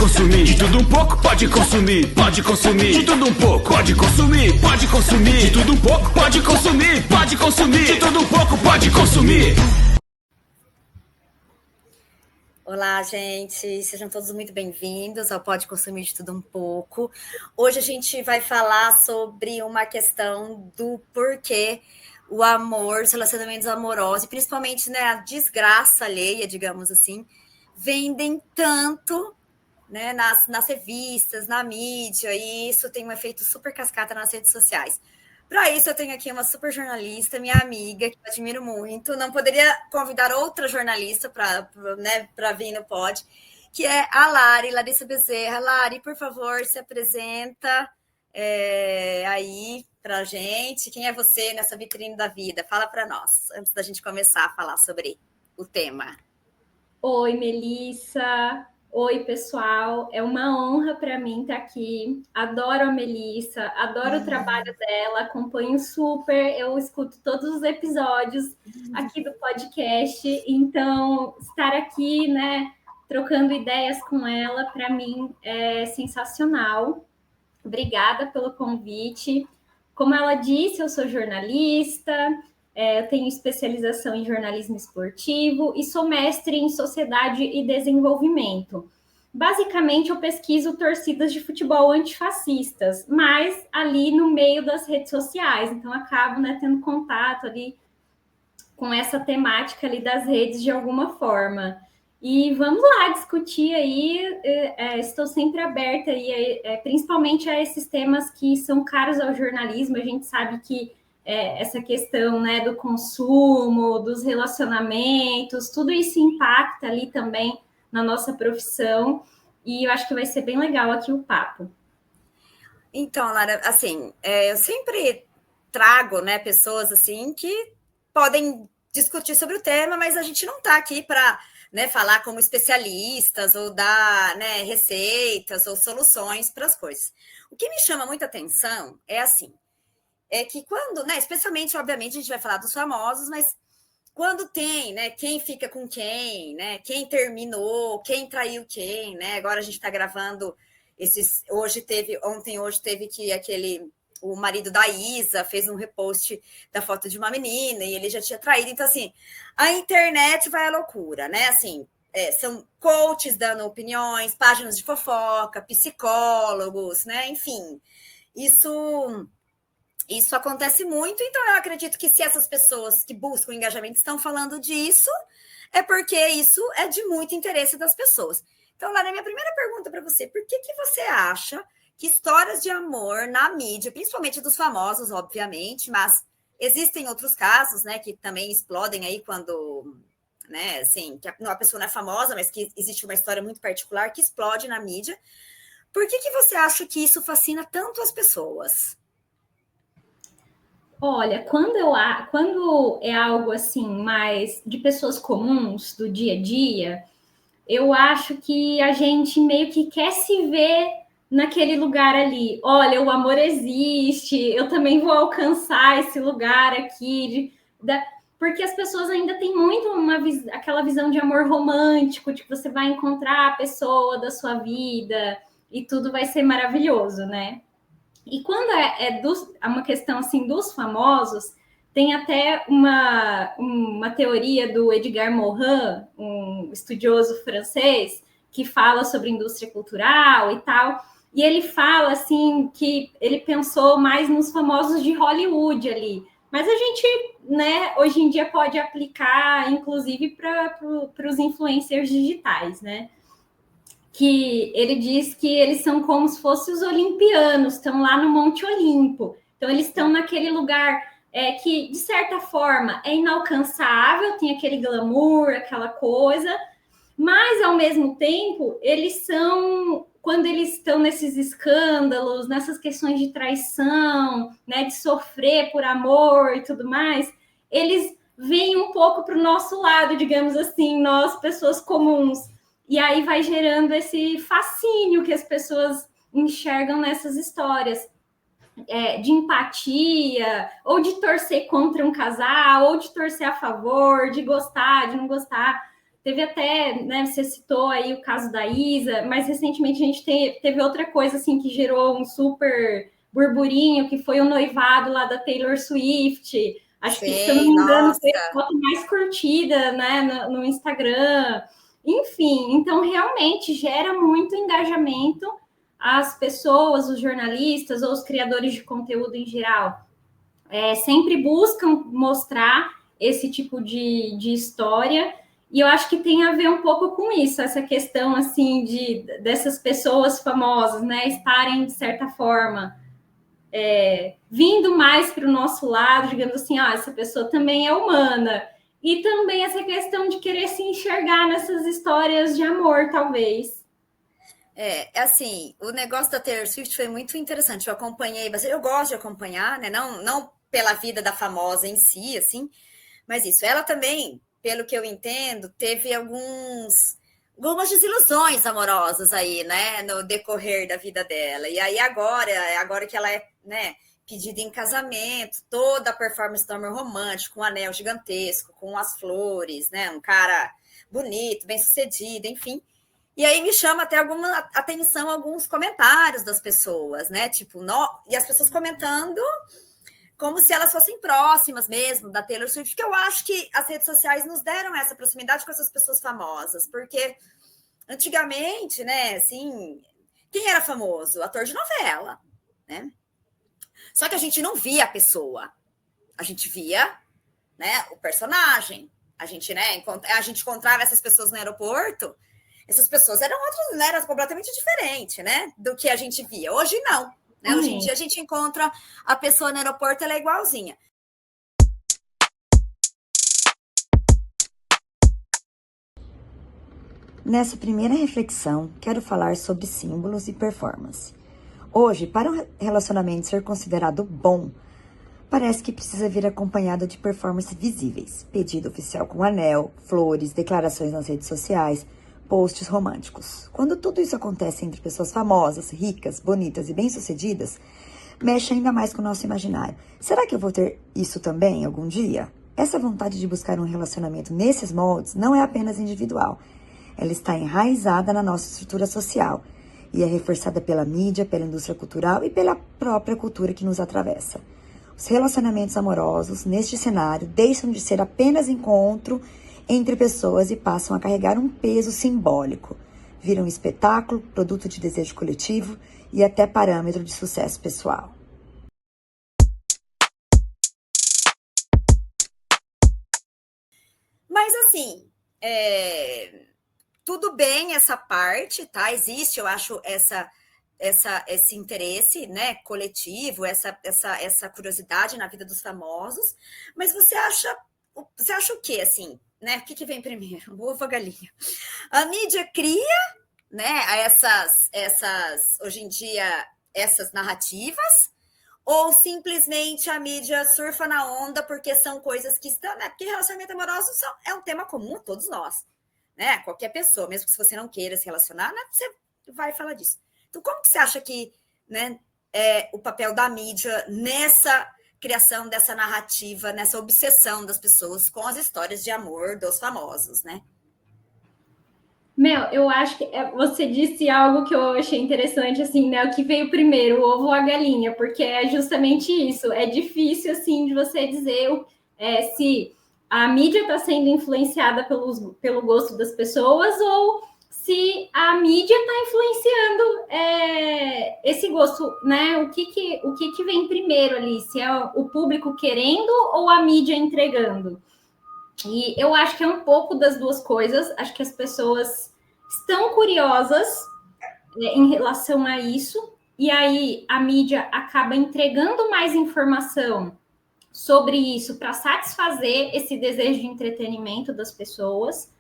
consumir. De tudo um pouco, pode consumir, pode consumir. De tudo um pouco, pode consumir, pode consumir. De tudo um pouco, pode consumir, pode consumir. De tudo um pouco, pode consumir. Olá, gente, sejam todos muito bem-vindos ao Pode Consumir de Tudo Um Pouco. Hoje a gente vai falar sobre uma questão do porquê o amor, os relacionamentos amorosos, e principalmente, né, a desgraça alheia, digamos assim, vendem tanto, né, nas revistas, na mídia, e isso tem um efeito super cascata nas redes sociais. Para isso, eu tenho aqui uma super jornalista, minha amiga, que eu admiro muito. Não poderia convidar outra jornalista para vir no Pod, que é a Larissa Bezerra. Lari, por favor, se apresenta aí para a gente. Quem é você nessa vitrine da vida? Fala para nós, antes da gente começar a falar sobre o tema. Oi, Melissa. Oi, pessoal. É uma honra para mim estar aqui. Adoro a Melissa, adoro o trabalho dela, acompanho super, eu escuto todos os episódios aqui do podcast. Então, estar aqui, né, trocando ideias com ela, para mim é sensacional. Obrigada pelo convite. Como ela disse, eu sou jornalista, eu tenho especialização em jornalismo esportivo e sou mestre em sociedade e desenvolvimento. Basicamente, eu pesquiso torcidas de futebol antifascistas, mas ali no meio das redes sociais. Então, acabo, né, tendo contato ali com essa temática ali das redes de alguma forma. E vamos lá discutir aí, estou sempre aberta aí, principalmente a esses temas que são caros ao jornalismo. A gente sabe que essa questão, né, do consumo, dos relacionamentos, tudo isso impacta ali também na nossa profissão, e eu acho que vai ser bem legal aqui o papo. Então, Lara, assim, eu sempre trago, né, pessoas assim que podem discutir sobre o tema, mas a gente não está aqui para, né, falar como especialistas ou dar, né, receitas ou soluções para as coisas. O que me chama muita atenção é assim, é que quando, né, especialmente, obviamente, a gente vai falar dos famosos, mas quando tem, né, quem fica com quem, né, quem terminou, quem traiu quem, né, agora a gente está gravando hoje teve que o marido da Isa fez um repost da foto de uma menina e ele já tinha traído. Então, assim, a internet vai à loucura, né? Assim, são coaches dando opiniões, páginas de fofoca, psicólogos, né? Enfim, isso acontece muito. Então, eu acredito que se essas pessoas que buscam engajamento estão falando disso, é porque isso é de muito interesse das pessoas. Então, Lara, minha primeira pergunta para você: por que você acha que histórias de amor na mídia, principalmente dos famosos, obviamente, mas existem outros casos, né, que também explodem aí quando, né, assim, que a pessoa não é famosa, mas que existe uma história muito particular que explode na mídia. Por que você acha que isso fascina tanto as pessoas? Olha, quando é algo assim mais de pessoas comuns do dia a dia, eu acho que a gente meio que quer se ver naquele lugar ali. Olha, o amor existe, eu também vou alcançar esse lugar aqui. Porque as pessoas ainda têm muito aquela visão de amor romântico, de que você vai encontrar a pessoa da sua vida e tudo vai ser maravilhoso, né? E quando é uma questão assim dos famosos, tem até uma teoria do Edgar Morin, um estudioso francês, que fala sobre indústria cultural e tal, e ele fala assim que ele pensou mais nos famosos de Hollywood ali, mas a gente, né, hoje em dia pode aplicar, inclusive, para os influencers digitais, né? Que ele diz que eles são como se fossem os olimpianos, estão lá no Monte Olimpo. Então, eles estão naquele lugar que, de certa forma, é inalcançável, tem aquele glamour, aquela coisa, mas, ao mesmo tempo, eles são, quando eles estão nesses escândalos, nessas questões de traição, né, de sofrer por amor e tudo mais, eles vêm um pouco para o nosso lado, digamos assim, nós, pessoas comuns. E aí vai gerando esse fascínio que as pessoas enxergam nessas histórias, de empatia, ou de torcer contra um casal, ou de torcer a favor, de gostar, de não gostar. Teve até, né, você citou aí o caso da Isa, mas recentemente a gente teve outra coisa assim que gerou um super burburinho, que foi o noivado lá da Taylor Swift. Acho que, se eu não me engano, foi a foto mais curtida, né, no Instagram. Enfim, então realmente gera muito engajamento. As pessoas, os jornalistas ou os criadores de conteúdo em geral sempre buscam mostrar esse tipo de história. E eu acho que tem a ver um pouco com isso, essa questão assim dessas pessoas famosas, né, estarem de certa forma vindo mais para o nosso lado, digamos assim, essa pessoa também é humana. E também essa questão de querer se enxergar nessas histórias de amor, talvez. Assim, o negócio da Taylor Swift foi muito interessante. Eu acompanhei bastante, eu gosto de acompanhar, né? Não pela vida da famosa em si, assim, mas isso. Ela também, pelo que eu entendo, teve algumas desilusões amorosas aí, né, no decorrer da vida dela. E aí agora que ela é, né, pedida em casamento, toda a performance do amor romântico, com um anel gigantesco, com as flores, né, um cara bonito, bem-sucedido, enfim. E aí me chama até alguma atenção alguns comentários das pessoas, né, tipo, e as pessoas comentando como se elas fossem próximas mesmo da Taylor Swift, porque eu acho que as redes sociais nos deram essa proximidade com essas pessoas famosas, porque antigamente, né, assim, quem era famoso? Ator de novela, né? Só que a gente não via a pessoa, a gente via, né, o personagem. A gente, né, a gente encontrava essas pessoas no aeroporto, essas pessoas eram outras, né, eram completamente diferentes, né, do que a gente via. Hoje não. Né? Hoje em dia a gente encontra a pessoa no aeroporto, ela é igualzinha. Nessa primeira reflexão, quero falar sobre símbolos e performance. Hoje, para um relacionamento ser considerado bom, parece que precisa vir acompanhado de performances visíveis, pedido oficial com anel, flores, declarações nas redes sociais, posts românticos. Quando tudo isso acontece entre pessoas famosas, ricas, bonitas e bem-sucedidas, mexe ainda mais com o nosso imaginário. Será que eu vou ter isso também algum dia? Essa vontade de buscar um relacionamento nesses moldes não é apenas individual. Ela está enraizada na nossa estrutura social e é reforçada pela mídia, pela indústria cultural e pela própria cultura que nos atravessa. Os relacionamentos amorosos, neste cenário, deixam de ser apenas encontro entre pessoas e passam a carregar um peso simbólico. Viram espetáculo, produto de desejo coletivo e até parâmetro de sucesso pessoal. Mas assim, tudo bem essa parte, tá? Existe, eu acho, esse interesse, né, coletivo, essa curiosidade na vida dos famosos, mas você acha o quê, assim, né? O que vem primeiro? O ovo ou a galinha? A mídia cria, né, hoje em dia, essas narrativas, ou simplesmente a mídia surfa na onda porque são coisas que estão, né? Porque relacionamento amoroso é um tema comum a todos nós, né? Qualquer pessoa, mesmo que se você não queira se relacionar, né, você vai falar disso. Então, como que você acha que, né, o papel da mídia nessa criação dessa narrativa, nessa obsessão das pessoas com as histórias de amor dos famosos, né? Eu acho que você disse algo que eu achei interessante, assim, né? O que veio primeiro, o ovo ou a galinha? Porque é justamente isso. É difícil, assim, de você dizer se a mídia está sendo influenciada pelo gosto das pessoas ou se a mídia está influenciando esse gosto, né? O que vem primeiro ali? Se é o público querendo ou a mídia entregando? E eu acho que é um pouco das duas coisas. Acho que as pessoas estão curiosas em relação a isso. E aí a mídia acaba entregando mais informação sobre isso para satisfazer esse desejo de entretenimento das pessoas.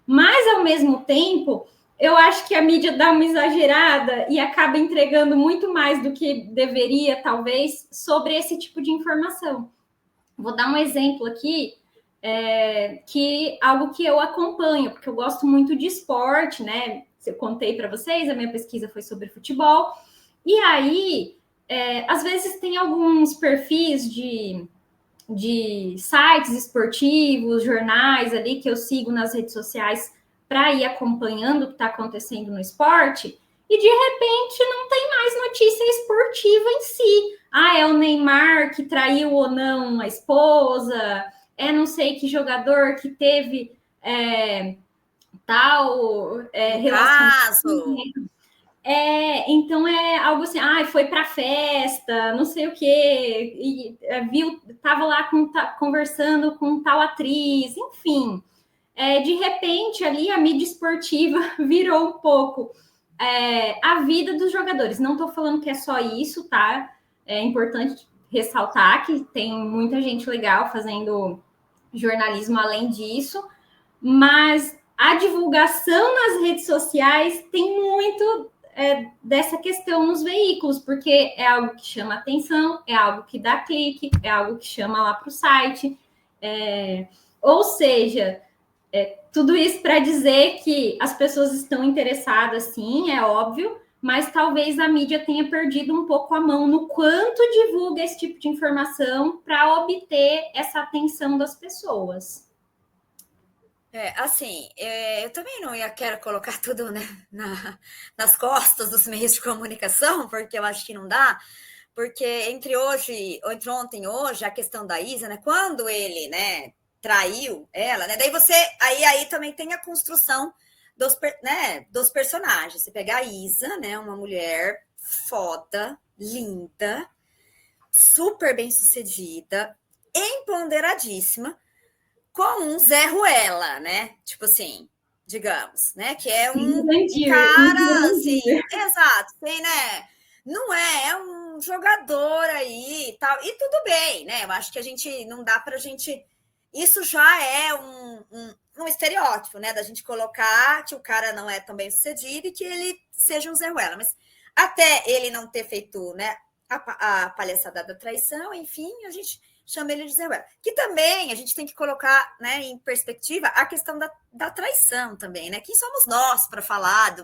Mas, ao mesmo tempo, eu acho que a mídia dá uma exagerada e acaba entregando muito mais do que deveria, talvez, sobre esse tipo de informação. Vou dar um exemplo aqui. Que algo que eu acompanho, porque eu gosto muito de esporte, né? Eu contei para vocês, a minha pesquisa foi sobre futebol. E aí, às vezes tem alguns perfis de de sites esportivos, jornais ali que eu sigo nas redes sociais para ir acompanhando o que está acontecendo no esporte, e de repente não tem mais notícia esportiva em si. É o Neymar que traiu ou não a esposa, não sei que jogador que teve tal relacionamento. Então é algo assim, foi para festa, não sei o quê, e estava lá conversando com tal atriz, enfim. De repente, ali a mídia esportiva virou um pouco a vida dos jogadores. Não estou falando que é só isso, tá? É importante ressaltar que tem muita gente legal fazendo jornalismo além disso, mas a divulgação nas redes sociais tem muito dessa questão nos veículos, porque é algo que chama atenção, é algo que dá clique, é algo que chama lá para o site. Ou seja, tudo isso para dizer que as pessoas estão interessadas, sim, é óbvio, mas talvez a mídia tenha perdido um pouco a mão no quanto divulga esse tipo de informação para obter essa atenção das pessoas. Eu também não quero colocar tudo, né, nas costas dos meios de comunicação, porque eu acho que não dá, porque entre ontem e hoje, a questão da Isa, né, quando ele, né, traiu ela, né, daí aí também tem a construção dos personagens. Você pega a Isa, né, uma mulher foda, linda, super bem-sucedida, empoderadíssima, com um Zé Ruela, né? Tipo assim, digamos, né? Que é um cara, assim, exato, tem, né? Não é um jogador aí e tal, e tudo bem, né? Eu acho que não dá pra gente... Isso já é um estereótipo, né? Da gente colocar que o cara não é tão bem sucedido e que ele seja um Zé Ruela. Mas até ele não ter feito, né, a palhaçada da traição, enfim, a gente chama ele de Zé Ruela. Que também a gente tem que colocar, né, em perspectiva a questão da traição também, né? Quem somos nós para falar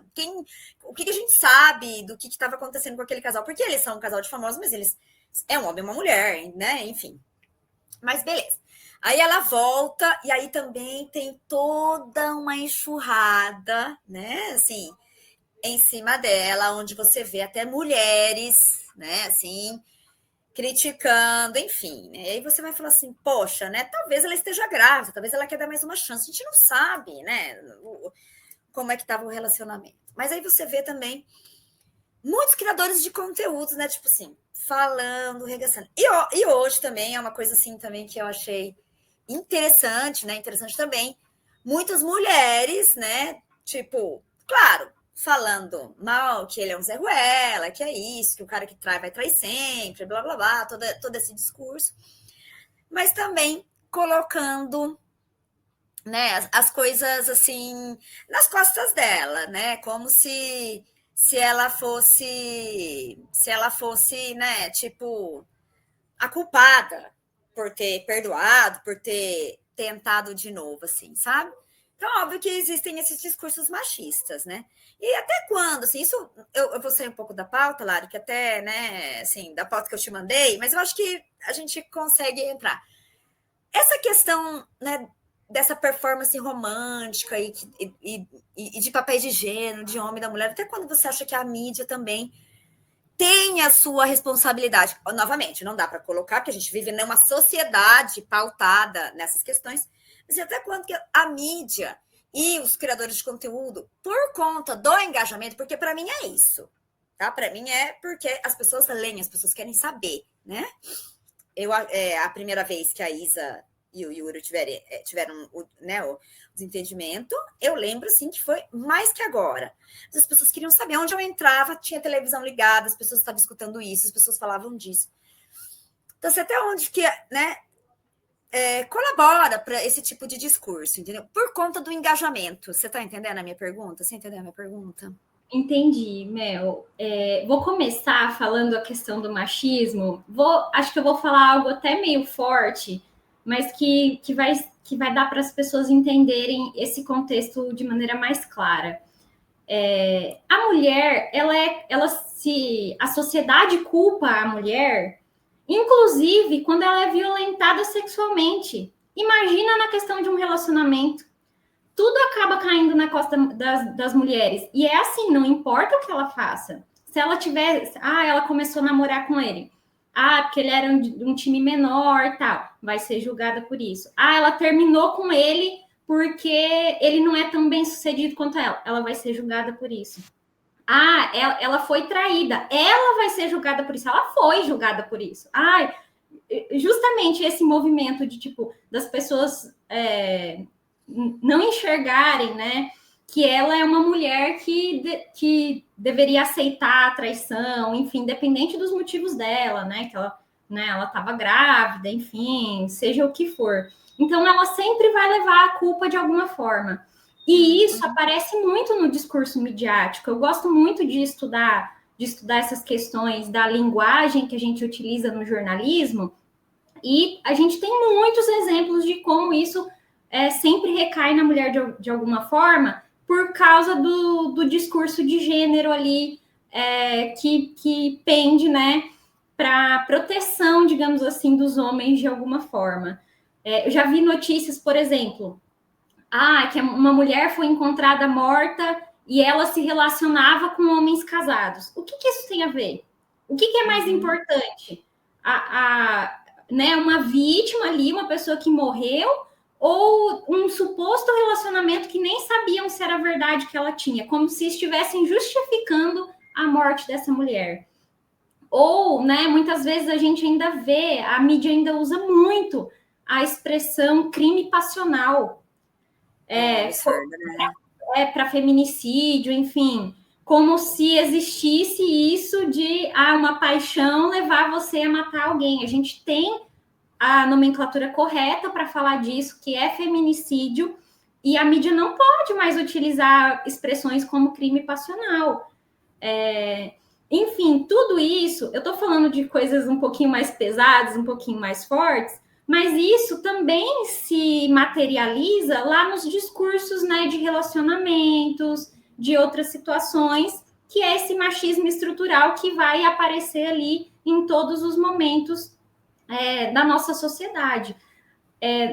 o que a gente sabe do que estava acontecendo com aquele casal? Porque eles são um casal de famosos, mas eles é um homem e uma mulher, né? Enfim. Mas beleza. Aí ela volta, e aí também tem toda uma enxurrada, né, assim, em cima dela, onde você vê até mulheres, né, assim, criticando, enfim, né? E aí você vai falar assim, poxa, né, talvez ela esteja grávida, talvez ela quer dar mais uma chance, a gente não sabe, né, como é que estava o relacionamento. Mas aí você vê também muitos criadores de conteúdos, né, tipo assim, falando, regaçando. E hoje também é uma coisa assim também que eu achei interessante, né? Interessante também. Muitas mulheres, né? Tipo, claro, falando mal que ele é um Zé Ruela, que é isso, que o cara que trai vai trair sempre, blá, blá, blá, todo esse discurso. Mas também colocando, né, as coisas, assim, nas costas dela, né? Como se ela fosse, né, tipo, a culpada por ter perdoado, por ter tentado de novo, assim, sabe? Então, óbvio que existem esses discursos machistas, né? E até quando, assim, isso... Eu vou sair um pouco da pauta, Lari, que até, né, assim, da pauta que eu te mandei, mas eu acho que a gente consegue entrar. Essa questão, né, dessa performance romântica e de papéis de gênero, de homem e da mulher, até quando você acha que a mídia também tem a sua responsabilidade. Novamente, não dá para colocar, porque a gente vive numa sociedade pautada nessas questões, mas até quando que a mídia e os criadores de conteúdo, por conta do engajamento, porque para mim é isso, tá? Para mim é porque as pessoas leem, as pessoas querem saber, né? A primeira vez que a Isa e o Yuri tiveram né, o desentendimento, eu lembro, assim, que foi mais que agora. As pessoas queriam saber onde eu entrava, tinha televisão ligada, as pessoas estavam escutando isso, as pessoas falavam disso. Então, assim, até onde que, né, colabora para esse tipo de discurso, entendeu? Por conta do engajamento. Você está entendendo a minha pergunta? Você entendeu a minha pergunta? Entendi, Mel. Vou começar falando a questão do machismo. Acho que eu vou falar algo até meio forte, mas que vai dar para as pessoas entenderem esse contexto de maneira mais clara. A mulher, a sociedade culpa a mulher inclusive quando ela é violentada sexualmente. Imagina na questão de um relacionamento. Tudo acaba caindo na costa das mulheres. E é assim, não importa o que ela faça. Se ela tiver... ela começou a namorar com ele. Porque ele era um time menor, tal. Vai ser julgada por isso. Ela terminou com ele porque ele não é tão bem sucedido quanto ela. Ela vai ser julgada por isso. Ela foi traída. Ela vai ser julgada por isso. Ela foi julgada por isso. Justamente esse movimento de, tipo, das pessoas não enxergarem, né, que ela é uma mulher que deveria aceitar a traição, enfim, independente dos motivos dela, né, que ela estava grávida, enfim, seja o que for. Então, ela sempre vai levar a culpa de alguma forma. E isso aparece muito no discurso midiático. Eu gosto muito de estudar essas questões da linguagem que a gente utiliza no jornalismo, e a gente tem muitos exemplos de como isso sempre recai na mulher de alguma forma, por causa do discurso de gênero ali, que pende, né, para proteção, digamos assim, dos homens de alguma forma. Eu já vi notícias, por exemplo, que uma mulher foi encontrada morta e ela se relacionava com homens casados. O que isso tem a ver? O que é mais importante? Né, uma vítima ali, uma pessoa que morreu, ou um suposto relacionamento que nem sabiam se era verdade que ela tinha, como se estivessem justificando a morte dessa mulher. Ou, né, muitas vezes a gente ainda vê, a mídia ainda usa muito a expressão crime passional. Para feminicídio, enfim, como se existisse isso de uma paixão levar você a matar alguém. A gente tem a nomenclatura correta para falar disso, que é feminicídio, e a mídia não pode mais utilizar expressões como crime passional. Enfim, tudo isso, eu estou falando de coisas um pouquinho mais pesadas, um pouquinho mais fortes, mas isso também se materializa lá nos discursos, né, de relacionamentos, de outras situações, que é esse machismo estrutural que vai aparecer ali em todos os momentos da nossa sociedade.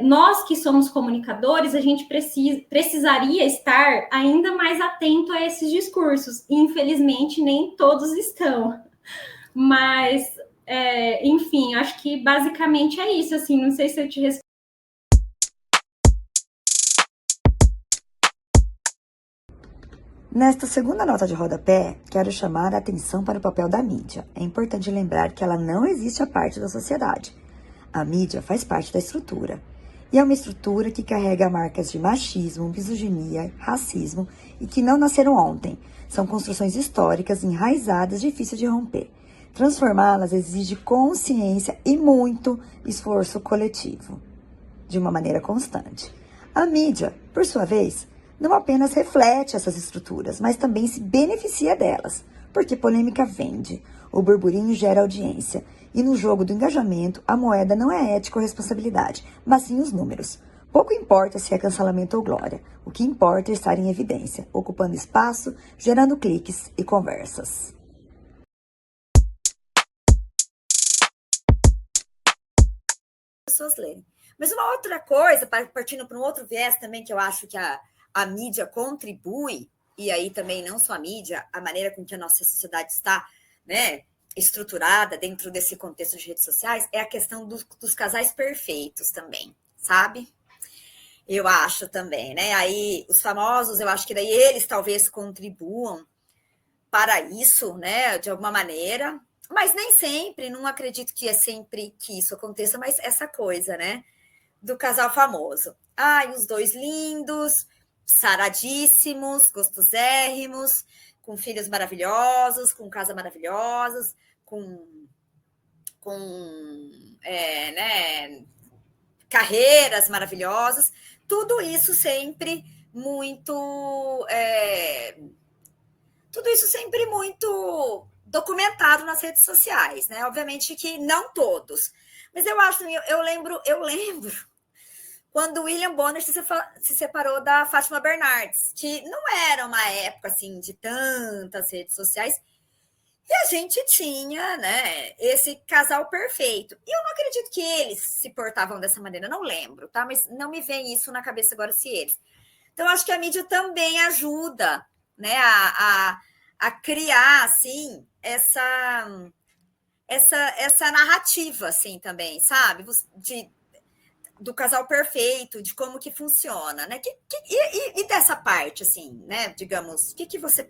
Nós que somos comunicadores, a gente precisaria estar ainda mais atento a esses discursos. E, infelizmente, nem todos estão. Mas, enfim, acho que basicamente é isso. Assim, não sei se eu te respondi. Nesta segunda nota de rodapé, quero chamar a atenção para o papel da mídia. É importante lembrar que ela não existe à parte da sociedade. A mídia faz parte da estrutura. E é uma estrutura que carrega marcas de machismo, misoginia, racismo e que não nasceram ontem. São construções históricas enraizadas, difíceis de romper. Transformá-las exige consciência e muito esforço coletivo, de uma maneira constante. A mídia, por sua vez, não apenas reflete essas estruturas, mas também se beneficia delas, porque polêmica vende, o burburinho gera audiência, e no jogo do engajamento, a moeda não é ética ou responsabilidade, mas sim os números. Pouco importa se é cancelamento ou glória, o que importa é estar em evidência, ocupando espaço, gerando cliques e conversas. Pessoas lerem. Mas uma outra coisa, partindo para um outro viés também, que eu acho que a mídia contribui, e aí também não só a mídia, a maneira com que a nossa sociedade está, né, estruturada dentro desse contexto de redes sociais, é a questão dos casais perfeitos também, sabe? Eu acho também, né? Aí os famosos, eu acho que daí eles talvez contribuam para isso, né, de alguma maneira, mas nem sempre, não acredito que é sempre que isso aconteça, mas essa coisa, né, do casal famoso. Os dois lindos, saradíssimos, gostosérrimos, com filhos maravilhosos, com casas maravilhosas, né, carreiras maravilhosas, tudo isso sempre muito documentado nas redes sociais, né? Obviamente que não todos, mas eu lembro quando o William Bonner se separou da Fátima Bernardes, que não era uma época assim de tantas redes sociais, E a gente tinha, né, esse casal perfeito. E eu não acredito que eles se portavam dessa maneira, não lembro, tá? Mas não me vem isso na cabeça agora se eles. Então, acho que a mídia também ajuda, né, a criar, assim, essa narrativa, assim, também, sabe? Do casal perfeito, de como que funciona, né? E dessa parte, assim, né? Digamos, o que você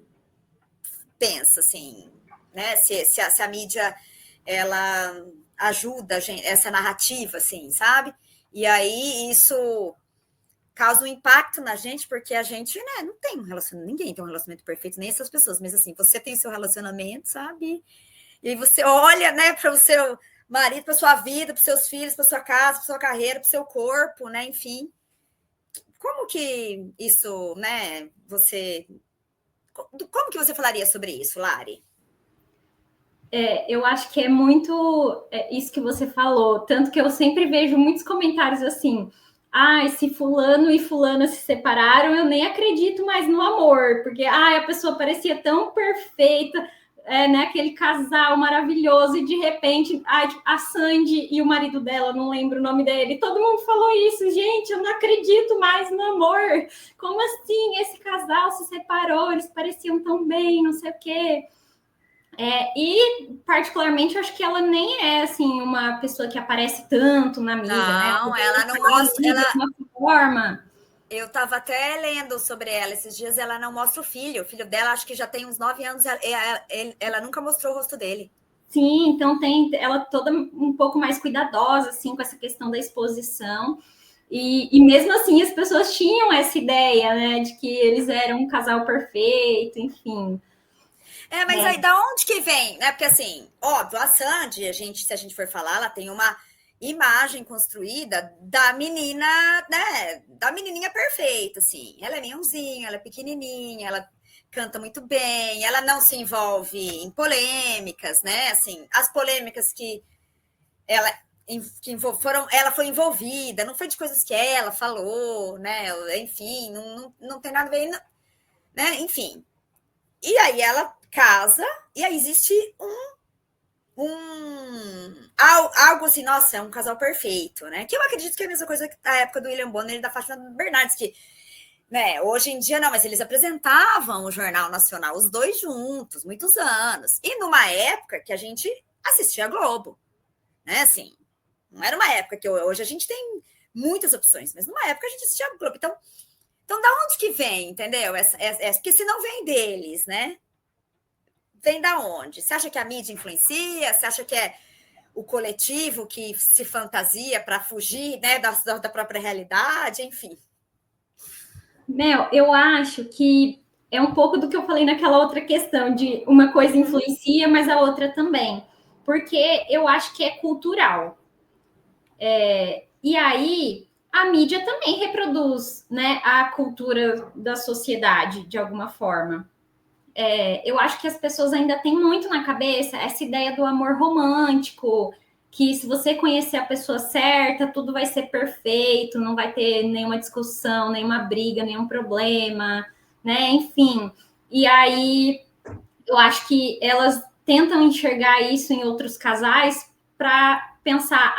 pensa, assim, né? Se a mídia, ela ajuda a gente, essa narrativa, assim, sabe? E aí isso causa um impacto na gente, porque a gente, né, não tem um relacionamento, ninguém tem um relacionamento perfeito, nem essas pessoas, mas assim, você tem seu relacionamento, sabe? E aí você olha, né, para o seu marido, para sua vida, para os seus filhos, para sua casa, para sua carreira, para o seu corpo, né, enfim. Como que isso, né, como que você falaria sobre isso, Lari? Eu acho que é muito isso que você falou, tanto que eu sempre vejo muitos comentários assim, se fulano e fulana se separaram, eu nem acredito mais no amor, porque a pessoa parecia tão perfeita, né, aquele casal maravilhoso, e de repente a Sandy e o marido dela, não lembro o nome dele, todo mundo falou isso, gente, eu não acredito mais no amor, como assim, esse casal se separou, eles pareciam tão bem, não sei o quê. E, particularmente, eu acho que ela nem é, assim, uma pessoa que aparece tanto na mídia, não, né? ela não mostra... De uma forma. Eu estava até lendo sobre ela esses dias, ela não mostra o filho dela acho que já tem uns 9 anos, ela nunca mostrou o rosto dele. Sim, então tem ela toda um pouco mais cuidadosa, assim, com essa questão da exposição. E mesmo assim, as pessoas tinham essa ideia, né, de que eles eram um casal perfeito, enfim. Mas aí da onde que vem, né? Porque assim, óbvio, a Sandy, se a gente for falar, ela tem uma imagem construída da menina, né? Da menininha perfeita, assim. Ela é minhãozinha, ela é pequenininha, ela canta muito bem, ela não se envolve em polêmicas, né? Assim, as polêmicas que ela foi envolvida, não foi de coisas que ela falou, né? Enfim, não tem nada a ver, né? Enfim. E aí ela casa, e aí existe algo assim, nossa, é um casal perfeito, né? Que eu acredito que é a mesma coisa que na época do William Bonner e da Fátima Bernardes, que, né, hoje em dia não, mas eles apresentavam o Jornal Nacional, os dois juntos, muitos anos. E numa época que a gente assistia a Globo, né? Assim, não era uma época que hoje a gente tem muitas opções, mas numa época a gente assistia a Globo. Então da onde que vem, entendeu? Porque se não vem deles, né? Vem da onde? Você acha que a mídia influencia? Você acha que é o coletivo que se fantasia para fugir, né, da própria realidade? Enfim. Mel, eu acho que é um pouco do que eu falei naquela outra questão, de uma coisa influencia, mas a outra também. Porque eu acho que é cultural. E aí, a mídia também reproduz, né, a cultura da sociedade, de alguma forma. Eu acho que as pessoas ainda têm muito na cabeça essa ideia do amor romântico, que se você conhecer a pessoa certa, tudo vai ser perfeito, não vai ter nenhuma discussão, nenhuma briga, nenhum problema, né? Enfim. E aí, eu acho que elas tentam enxergar isso em outros casais para pensar,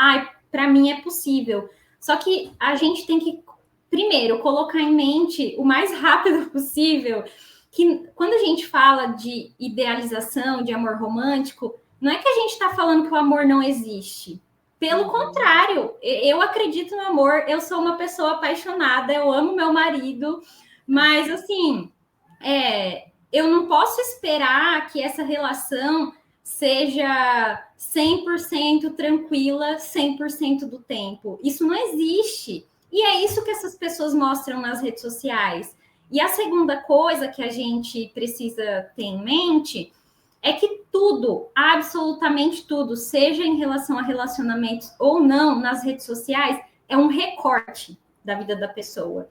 para mim é possível. Só que a gente tem que, primeiro, colocar em mente o mais rápido possível que quando a gente fala de idealização, de amor romântico, não é que a gente está falando que o amor não existe. Pelo contrário, eu acredito no amor, eu sou uma pessoa apaixonada, eu amo meu marido, mas assim, eu não posso esperar que essa relação seja 100% tranquila 100% do tempo. Isso não existe. E é isso que essas pessoas mostram nas redes sociais. E a segunda coisa que a gente precisa ter em mente é que tudo, absolutamente tudo, seja em relação a relacionamentos ou não, nas redes sociais, é um recorte da vida da pessoa.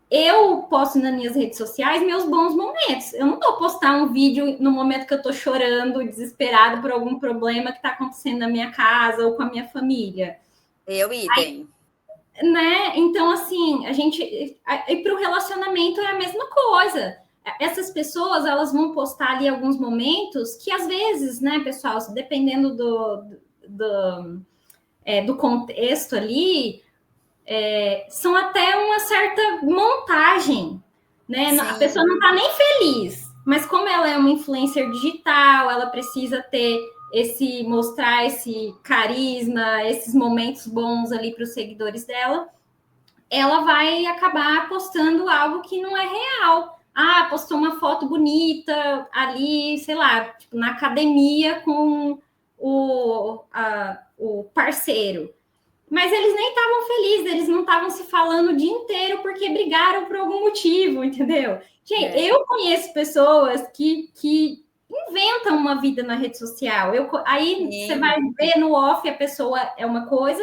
Eu posto nas minhas redes sociais meus bons momentos. Eu não vou postar um vídeo no momento que eu tô chorando, desesperado por algum problema que está acontecendo na minha casa ou com a minha família. Eu idem. Né? Então, assim, a gente... E para o relacionamento é a mesma coisa. essas pessoas, elas vão postar ali alguns momentos que, às vezes, né, pessoal, dependendo do contexto ali, são até uma certa montagem, né? A pessoa não está nem feliz, mas como ela é uma influencer digital, ela precisa ter mostrar esse carisma, esses momentos bons ali para os seguidores dela, ela vai acabar postando algo que não é real. Ah, postou uma foto bonita ali, sei lá, tipo, na academia com o parceiro. Mas eles nem estavam felizes, eles não estavam se falando o dia inteiro porque brigaram por algum motivo, entendeu? Gente, eu conheço pessoas que inventam uma vida na rede social. Aí você vai ver no off, a pessoa é uma coisa,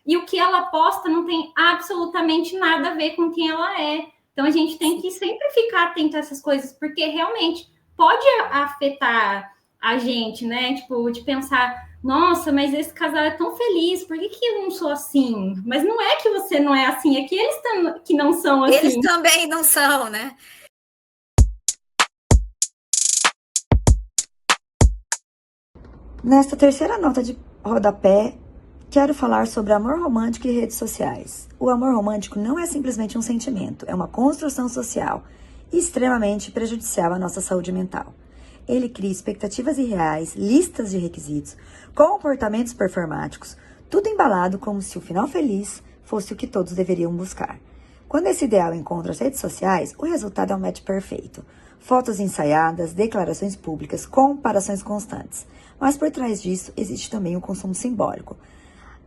e o que ela posta não tem absolutamente nada a ver com quem ela é. Então a gente tem que sempre ficar atento a essas coisas, porque realmente pode afetar a gente, né? Tipo, de pensar, nossa, mas esse casal é tão feliz, por que eu não sou assim? Mas não é que você não é assim, é que eles que não são assim. Eles também não são, né? Nesta terceira nota de rodapé, quero falar sobre amor romântico e redes sociais. O amor romântico não é simplesmente um sentimento, é uma construção social extremamente prejudicial à nossa saúde mental. Ele cria expectativas irreais, listas de requisitos, comportamentos performáticos, tudo embalado como se o final feliz fosse o que todos deveriam buscar. Quando esse ideal encontra as redes sociais, o resultado é um match perfeito. Fotos ensaiadas, declarações públicas, comparações constantes. Mas por trás disso existe também o consumo simbólico.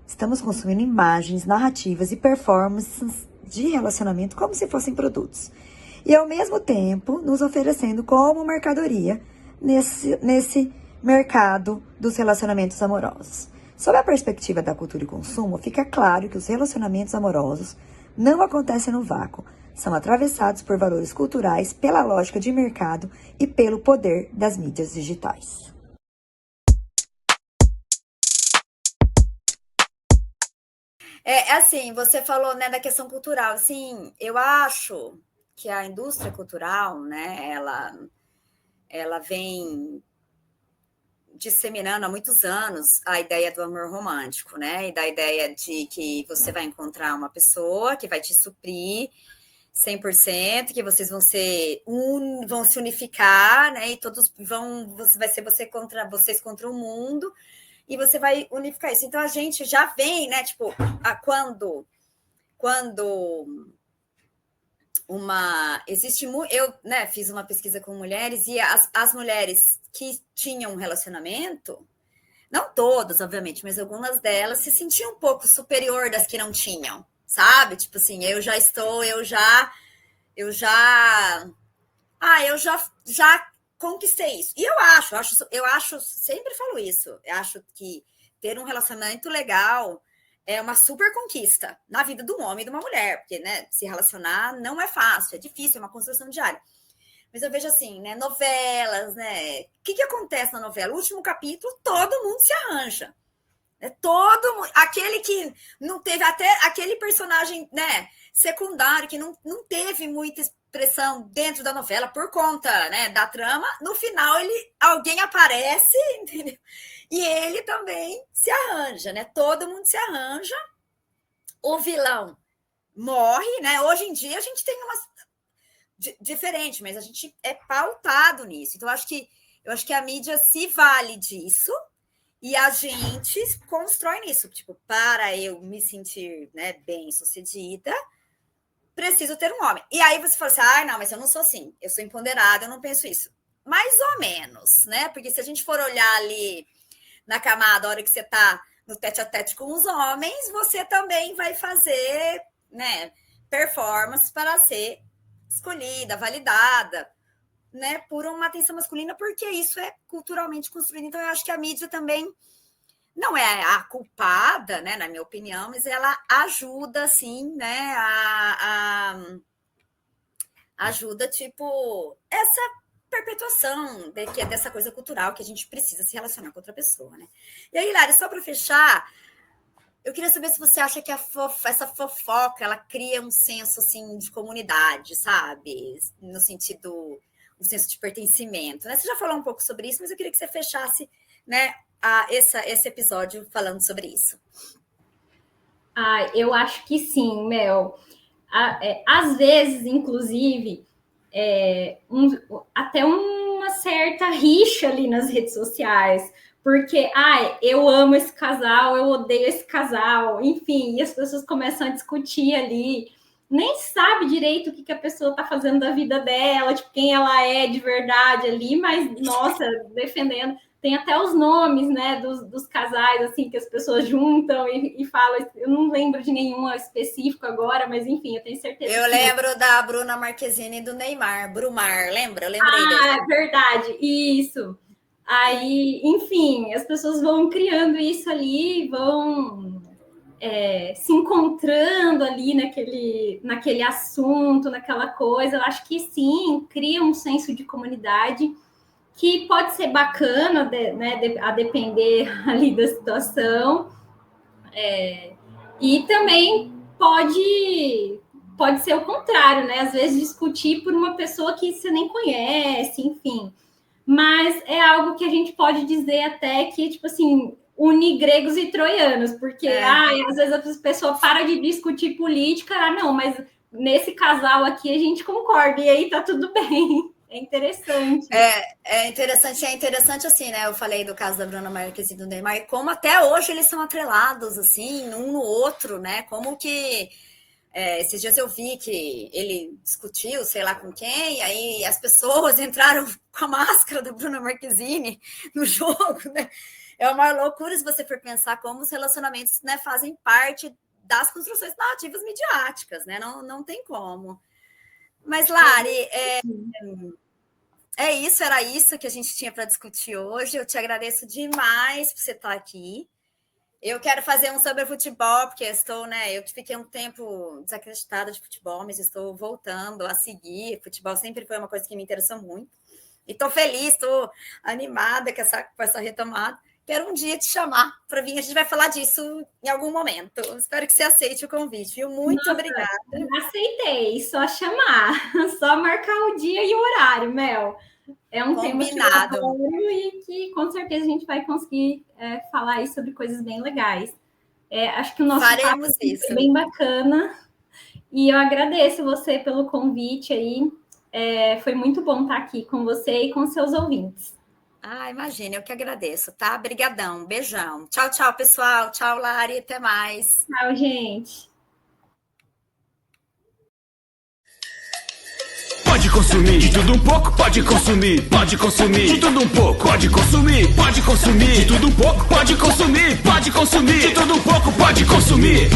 Estamos consumindo imagens, narrativas e performances de relacionamento como se fossem produtos. E ao mesmo tempo nos oferecendo como mercadoria nesse mercado dos relacionamentos amorosos. Sob a perspectiva da cultura e consumo, fica claro que os relacionamentos amorosos não acontecem no vácuo. São atravessados por valores culturais, pela lógica de mercado e pelo poder das mídias digitais. Assim, você falou, né, da questão cultural. Assim, eu acho que a indústria cultural, né, ela vem disseminando há muitos anos a ideia do amor romântico, né, e da ideia de que você vai encontrar uma pessoa que vai te suprir 100%, que vocês vão se unificar, né, e todos vai ser vocês contra o mundo, e você vai unificar isso. Então a gente já vem, né, tipo, quando eu, né, fiz uma pesquisa com mulheres, e as mulheres que tinham um relacionamento, não todas, obviamente, mas algumas delas se sentiam um pouco superior das que não tinham, sabe? Tipo assim, eu já conquistei isso. E eu acho, sempre falo isso, eu acho que ter um relacionamento legal é uma super conquista na vida de um homem e de uma mulher, porque, né, se relacionar não é fácil, é difícil, é uma construção diária. Mas eu vejo assim, né, novelas, né? O que acontece na novela? O último capítulo, todo mundo se arranja. Aquele que não teve, até aquele personagem, né, secundário, que não teve muita expressão dentro da novela por conta, né, da trama, no final alguém aparece, entendeu? E ele também se arranja, né? Todo mundo se arranja. O vilão morre, né? Hoje em dia a gente tem umas diferente, mas a gente é pautado nisso. Então eu acho que a mídia se vale disso. E a gente constrói nisso. Tipo, para eu me sentir, né, bem-sucedida, preciso ter um homem. E aí você fala assim, não, mas eu não sou assim. Eu sou empoderada, eu não penso isso. Mais ou menos, né? Porque se a gente for olhar ali na camada, a hora que você está no tete-a-tete com os homens, você também vai fazer, né, performance para ser escolhida, validada, né, por uma atenção masculina, porque isso é culturalmente construído. Então, eu acho que a mídia também não é a culpada, né, na minha opinião, mas ela ajuda, assim, né, ajuda, tipo, essa perpetuação dessa coisa cultural que a gente precisa se relacionar com outra pessoa, né? E aí, Hilário, só para fechar, eu queria saber se você acha que essa fofoca, ela cria um senso, assim, de comunidade, sabe? No sentido um senso de pertencimento, né? Você já falou um pouco sobre isso, mas eu queria que você fechasse, né, esse episódio falando sobre isso. Eu acho que sim, Mel. Às vezes, inclusive, até uma certa rixa ali nas redes sociais, porque eu amo esse casal, eu odeio esse casal, enfim, e as pessoas começam a discutir ali, nem sabe direito o que a pessoa está fazendo da vida dela, tipo, quem ela é de verdade ali, mas, nossa, defendendo. Tem até os nomes, né, dos casais, assim, que as pessoas juntam e falam. Eu não lembro de nenhum específico agora, mas enfim, eu tenho certeza. Eu lembro da Bruna Marquezine e do Neymar, Brumar, lembra? Eu lembrei dele. É verdade, isso. Aí, enfim, as pessoas vão criando isso ali, vão se encontrando ali naquele assunto, naquela coisa. Eu acho que sim, cria um senso de comunidade que pode ser bacana, né, a depender ali da situação, e também pode ser o contrário, né? Às vezes discutir por uma pessoa que você nem conhece, enfim. Mas é algo que a gente pode dizer até que, tipo assim, une gregos e troianos, porque às vezes a pessoa para de discutir política, não, mas nesse casal aqui a gente concorda, e aí tá tudo bem. É interessante. É interessante assim, né? Eu falei do caso da Bruna Marquezine e do Neymar, e como até hoje eles são atrelados, assim, um no outro, né? Como que esses dias eu vi que ele discutiu, sei lá com quem, e aí as pessoas entraram com a máscara da Bruna Marquezine no jogo, né? É uma loucura se você for pensar como os relacionamentos, né, fazem parte das construções narrativas midiáticas, né? Não tem como. Mas, Lari, era isso que a gente tinha para discutir hoje. Eu te agradeço demais por você estar aqui. Eu quero fazer um sobre futebol, porque eu fiquei um tempo desacreditada de futebol, mas estou voltando a seguir. Futebol sempre foi uma coisa que me interessou muito. E estou feliz, estou animada com essa retomada. Quero um dia te chamar para vir. A gente vai falar disso em algum momento. Espero que você aceite o convite, viu? Muito obrigada. Aceitei, só chamar. Só marcar o dia e o horário, Mel. É um tema que eu adoro e que com certeza a gente vai conseguir falar aí sobre coisas bem legais. Acho que o nosso papo é bem bacana. E eu agradeço você pelo convite aí. Foi muito bom estar aqui com você e com seus ouvintes. Imagina, eu que agradeço, tá? Brigadão, beijão. Tchau, tchau, pessoal. Tchau, Lari, até mais. Tchau, gente. Pode consumir, de tudo um pouco, pode consumir, pode consumir, de tudo um pouco, pode consumir, pode consumir, de tudo um pouco, pode consumir, de tudo um pouco, pode consumir.